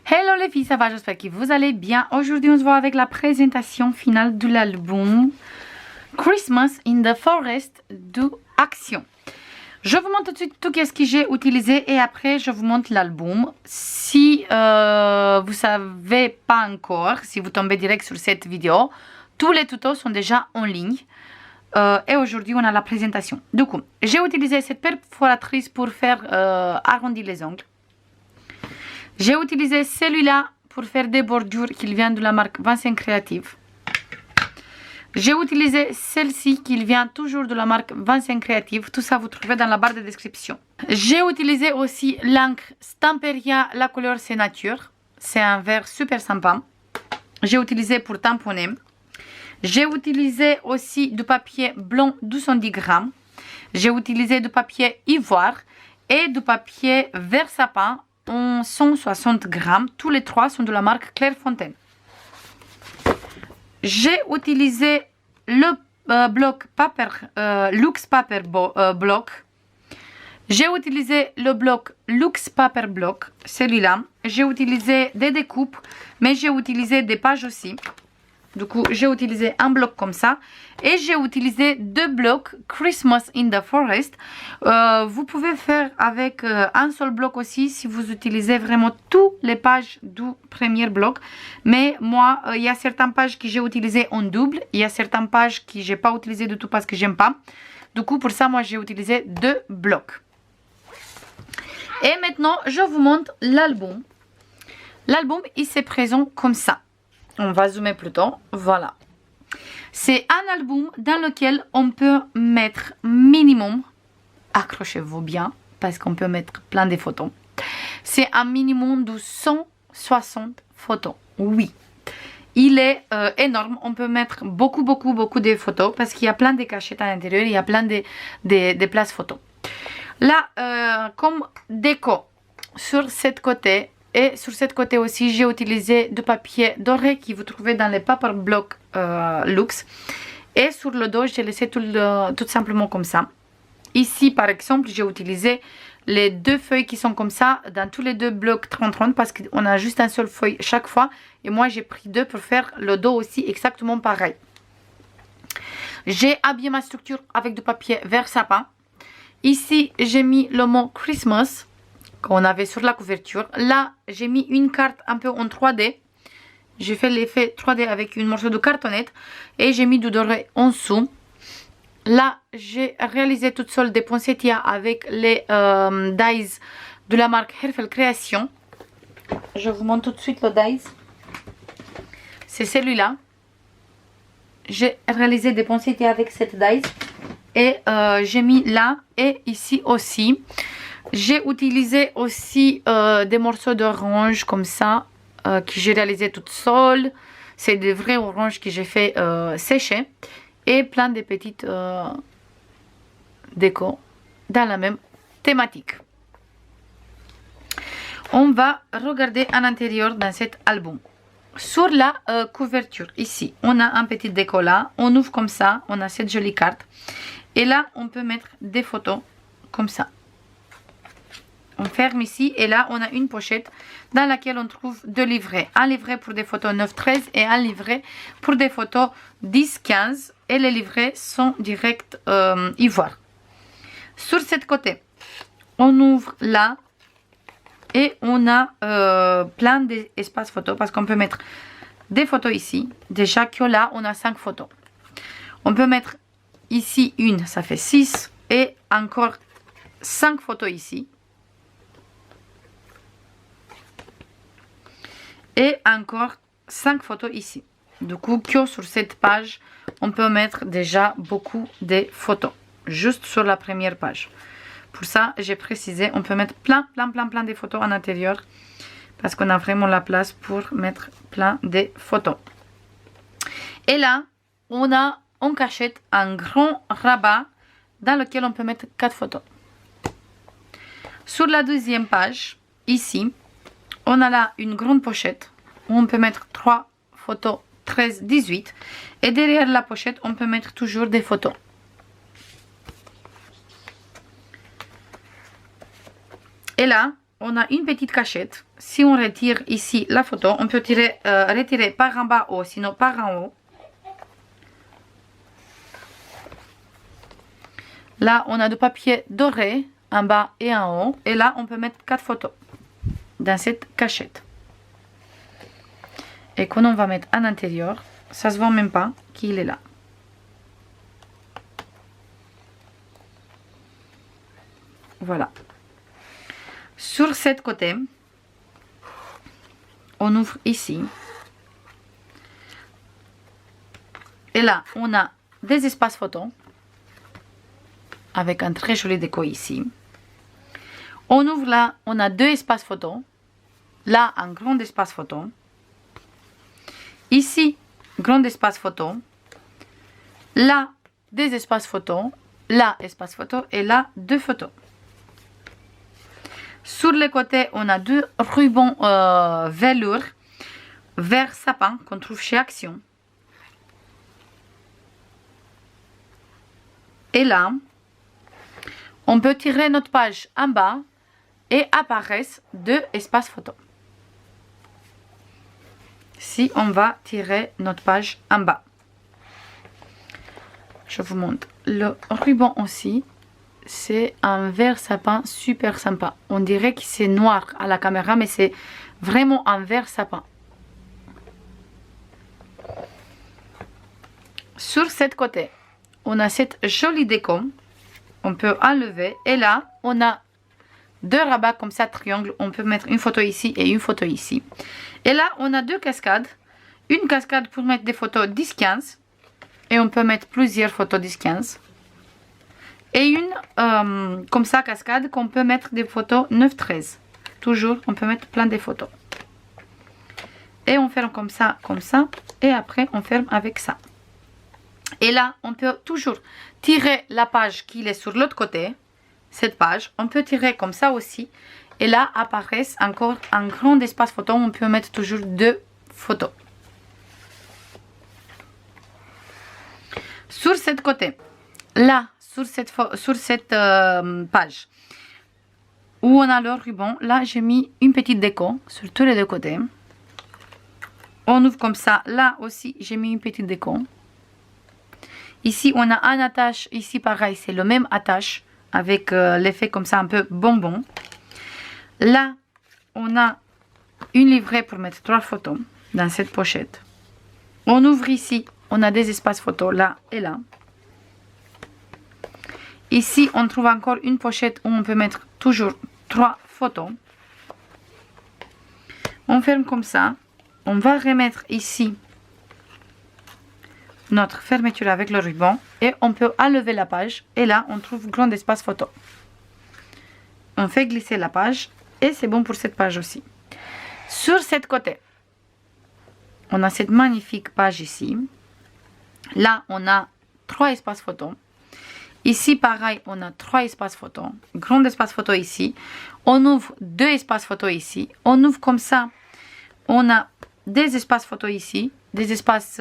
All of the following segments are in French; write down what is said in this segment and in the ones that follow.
Hello les filles, ça va? J'espère que vous allez bien. Aujourd'hui, on se voit avec la présentation finale de l'album Christmas in the Forest de Action. Je vous montre tout de suite tout ce que j'ai utilisé et après je vous montre l'album. Si vous ne savez pas encore, si vous tombez direct sur cette vidéo, tous les tutos sont déjà en ligne. Et aujourd'hui on a la présentation. Du coup, j'ai utilisé cette perforatrice pour faire arrondir les ongles. J'ai utilisé celui-là pour faire des bordures qui vient de la marque Vincent Creative. J'ai utilisé celle-ci qui vient toujours de la marque Vincent Creative. Tout ça vous trouvez dans la barre de description. J'ai utilisé aussi l'encre Stamperia, la couleur c'est nature. C'est un vert super sympa. J'ai utilisé pour tamponner. J'ai utilisé aussi du papier blanc 210 grammes. J'ai utilisé du papier ivoire et du papier vert sapin en 160 grammes. Tous les trois sont de la marque Clairefontaine. J'ai utilisé le bloc paper, Lux Paper Block. J'ai utilisé le bloc Lux Paper Block, celui-là. J'ai utilisé des découpes, mais j'ai utilisé des pages aussi. Du coup, j'ai utilisé un bloc comme ça. Et j'ai utilisé deux blocs Christmas in the Forest. Vous pouvez faire avec un seul bloc aussi si vous utilisez vraiment toutes les pages du premier bloc. Mais moi, il y a certaines pages que j'ai utilisées en double. Il y a certaines pages que je n'ai pas utilisées du tout parce que j'aime pas. Du coup, pour ça, moi, j'ai utilisé deux blocs. Et maintenant, je vous montre l'album. L'album, il s'est présent comme ça. On va zoomer plutôt, voilà. C'est un album dans lequel on peut mettre minimum, accrochez-vous bien, parce qu'on peut mettre plein de photos. C'est un minimum de 160 photos, oui. Il est énorme, on peut mettre beaucoup de photos, parce qu'il y a plein de cachettes à l'intérieur, il y a plein de places photos. Là, comme déco, sur cette côté, et sur cette côté aussi, j'ai utilisé du papier doré que vous trouvez dans les paper blocs Lux. Et sur le dos, j'ai laissé tout simplement comme ça. Ici, par exemple, j'ai utilisé les deux feuilles qui sont comme ça dans tous les deux blocs 30-30 parce qu'on a juste un seul feuille chaque fois. Et moi, j'ai pris deux pour faire le dos aussi exactement pareil. J'ai habillé ma structure avec du papier vert sapin. Ici, j'ai mis le mot Christmas qu'on avait sur la couverture. Là, j'ai mis une carte un peu en 3D. J'ai fait l'effet 3D avec une morceau de cartonnette. Et j'ai mis du doré en dessous. Là, j'ai réalisé toute seule des poinsettias avec les dies de la marque Herfel Création. Je vous montre tout de suite le dies. C'est celui-là. J'ai réalisé des poinsettias avec cette dies. Et j'ai mis là et ici aussi. J'ai utilisé aussi des morceaux d'orange comme ça que j'ai réalisé toute seule. C'est des vrais oranges que j'ai fait sécher. Et plein de petites décos dans la même thématique. On va regarder à l'intérieur dans cet album. Sur la couverture, ici, on a un petit déco là. On ouvre comme ça, on a cette jolie carte. Et là, on peut mettre des photos comme ça. On ferme ici et là on a une pochette dans laquelle on trouve deux livrets. Un livret pour des photos 9-13 et un livret pour des photos 10-15. Et les livrets sont direct ivoire. Sur cette côté, on ouvre là et on a plein d'espaces photos parce qu'on peut mettre des photos ici. Déjà que là on a 5 photos. On peut mettre ici une, ça fait 6 et encore 5 photos ici. Et encore 5 photos ici. Du coup, que sur cette page, on peut mettre déjà beaucoup de photos. Juste sur la première page. Pour ça, j'ai précisé, on peut mettre plein de photos à l'intérieur. Parce qu'on a vraiment la place pour mettre plein de photos. Et là, on a en cachette un grand rabat dans lequel on peut mettre 4 photos. Sur la deuxième page, ici, on a là une grande pochette où on peut mettre 3 photos 13, 18. Et derrière la pochette, on peut mettre toujours des photos. Et là, on a une petite cachette. Si on retire ici la photo, on peut retirer par en bas ou sinon par en haut. Là, on a du papier doré en bas et en haut. Et là, on peut mettre 4 photos dans cette cachette. Et quand on va mettre à l'intérieur, ça se voit même pas qu'il est là. Voilà. Sur cette côté, on ouvre ici. Et là, on a des espaces photos. Avec un très joli déco ici. On ouvre là, on a 2 espaces photos. Là, un grand espace photo. Ici, grand espace photo. Là, des espaces photos. Là, espace photo. Et là, 2 photos. Sur les côtés, on a 2 rubans velours vert sapin qu'on trouve chez Action. Et là, on peut tirer notre page en bas et apparaissent 2 espaces photos. Si on va tirer notre page en bas. Je vous montre le ruban aussi. C'est un vert sapin super sympa. On dirait que c'est noir à la caméra, mais c'est vraiment un vert sapin. Sur cette côté, on a cette jolie déco. On peut enlever. Et là, on a 2 rabats comme ça, triangle. On peut mettre une photo ici et une photo ici. Et là, on a 2 cascades. Une cascade pour mettre des photos 10-15. Et on peut mettre plusieurs photos 10-15. Et une comme ça cascade qu'on peut mettre des photos 9-13. Toujours, on peut mettre plein de photos. Et on ferme comme ça. Et après, on ferme avec ça. Et là, on peut toujours tirer la page qui est sur l'autre côté. Cette page, on peut tirer comme ça aussi. Et là, apparaissent encore un grand espace photo. On peut mettre toujours 2 photos. Sur cette côté, là, sur cette page où on a le ruban, là j'ai mis une petite déco sur tous les 2 côtés. On ouvre comme ça, là aussi j'ai mis une petite déco. Ici on a un attache, ici pareil c'est le même attache avec l'effet comme ça un peu bonbon. Là on a une livrée pour mettre 3 photos dans cette pochette. On ouvre ici, on a des espaces photos là et là. Ici, on trouve encore une pochette où on peut mettre toujours 3 photos. On ferme comme ça. On va remettre ici notre fermeture avec le ruban. Et on peut enlever la page. Et là, on trouve grand espace photo. On fait glisser la page. Et c'est bon pour cette page aussi. Sur cette côté, on a cette magnifique page ici. Là, on a 3 espaces photos. Ici, pareil, on a 3 espaces photos. Grand espace photo ici. On ouvre 2 espaces photos ici. On ouvre comme ça. On a des espaces photos ici. Des espaces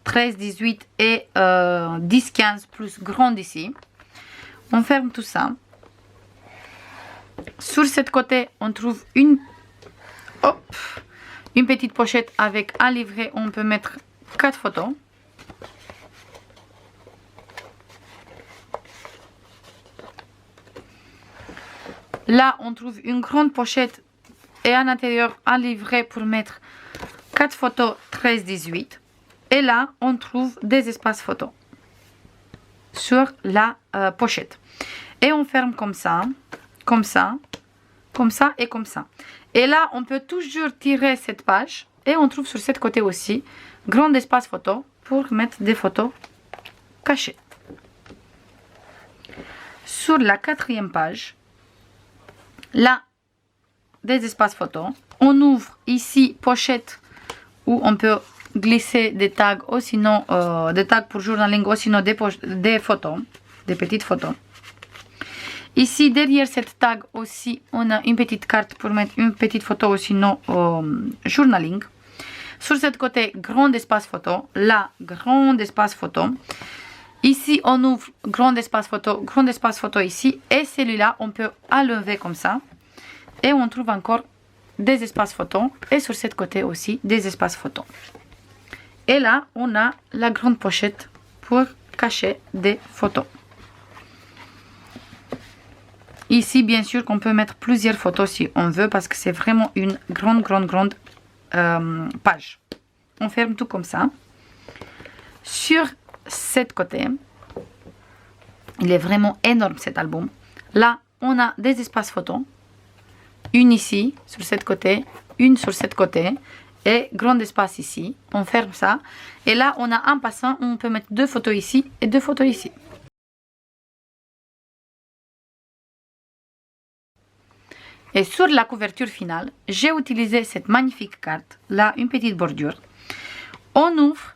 13, 18 et 10, 15 plus grand ici. On ferme tout ça. Sur cette côté, on trouve une petite pochette avec un livret où on peut mettre 4 photos. Là, on trouve une grande pochette et à l'intérieur un livret pour mettre 4 photos 13-18. Et là, on trouve des espaces photos sur la pochette. Et on ferme comme ça, comme ça, comme ça et comme ça. Et là, on peut toujours tirer cette page et on trouve sur cette côté aussi grand espace photo pour mettre des photos cachées. Sur la 4e page, là, des espaces photos. On ouvre ici pochette où on peut glisser des tags ou sinon des tags pour journaling ou sinon des photos, des petites photos. Ici derrière cette tag aussi on a une petite carte pour mettre une petite photo ou sinon journaling. Sur cette côté grand espace photo, là grand espace photo. Ici on ouvre grand espace photo ici et celui-là on peut enlever comme ça Et on trouve encore des espaces photos. Et sur cette côté aussi, des espaces photos. Et là, on a la grande pochette pour cacher des photos. Ici, bien sûr, qu'on peut mettre plusieurs photos si on veut, parce que c'est vraiment une grande page. On ferme tout comme ça. Sur cette côté, il est vraiment énorme cet album. Là, on a des espaces photos. Une ici, sur cette côté, une sur cette côté. Et grand espace ici. On ferme ça. Et là, on a un passant où on peut mettre 2 photos ici et 2 photos ici. Et sur la couverture finale, j'ai utilisé cette magnifique carte. Là, une petite bordure. On ouvre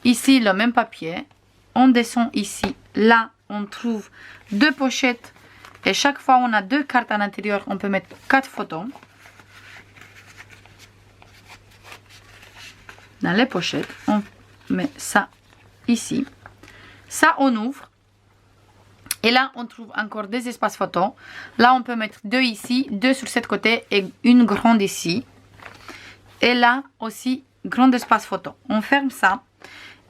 ici le même papier. On descend ici. Là, on trouve 2 pochettes. Et chaque fois, on a 2 cartes à l'intérieur. On peut mettre 4 photos. Dans les pochettes, on met ça ici. Ça, on ouvre. Et là, on trouve encore des espaces photos. Là, on peut mettre 2 ici, 2 sur cette côté et une grande ici. Et là aussi, grand espace photo. On ferme ça.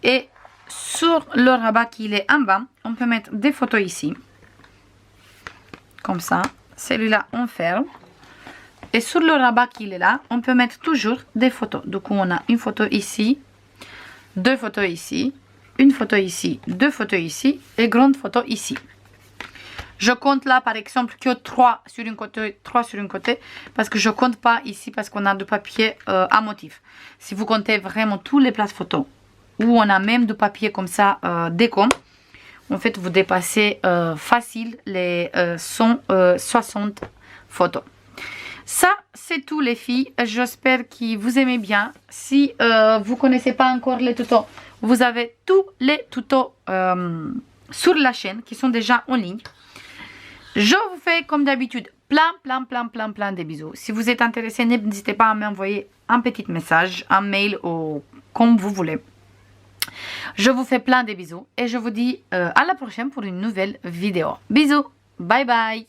Et sur le rabat qui est en bas, on peut mettre des photos ici. Comme ça. Celui-là, on ferme. Et sur le rabat qui est là, on peut mettre toujours des photos. Du coup, on a une photo ici, 2 photos ici, une photo ici, 2 photos ici et grande photo ici. Je compte là, par exemple, que 3 sur une côté, 3 sur une côté, parce que je compte pas ici parce qu'on a du papier à motif. Si vous comptez vraiment tous les places photos, où on a même du papier comme ça, déco, en fait, vous dépassez facile les 160 photos. Ça, c'est tout les filles. J'espère que vous aimez bien. Si vous ne connaissez pas encore les tutos, vous avez tous les tutos sur la chaîne qui sont déjà en ligne. Je vous fais comme d'habitude plein de bisous. Si vous êtes intéressé, n'hésitez pas à m'envoyer un petit message, un mail ou comme vous voulez. Je vous fais plein de bisous et je vous dis à la prochaine pour une nouvelle vidéo. Bisous, bye bye.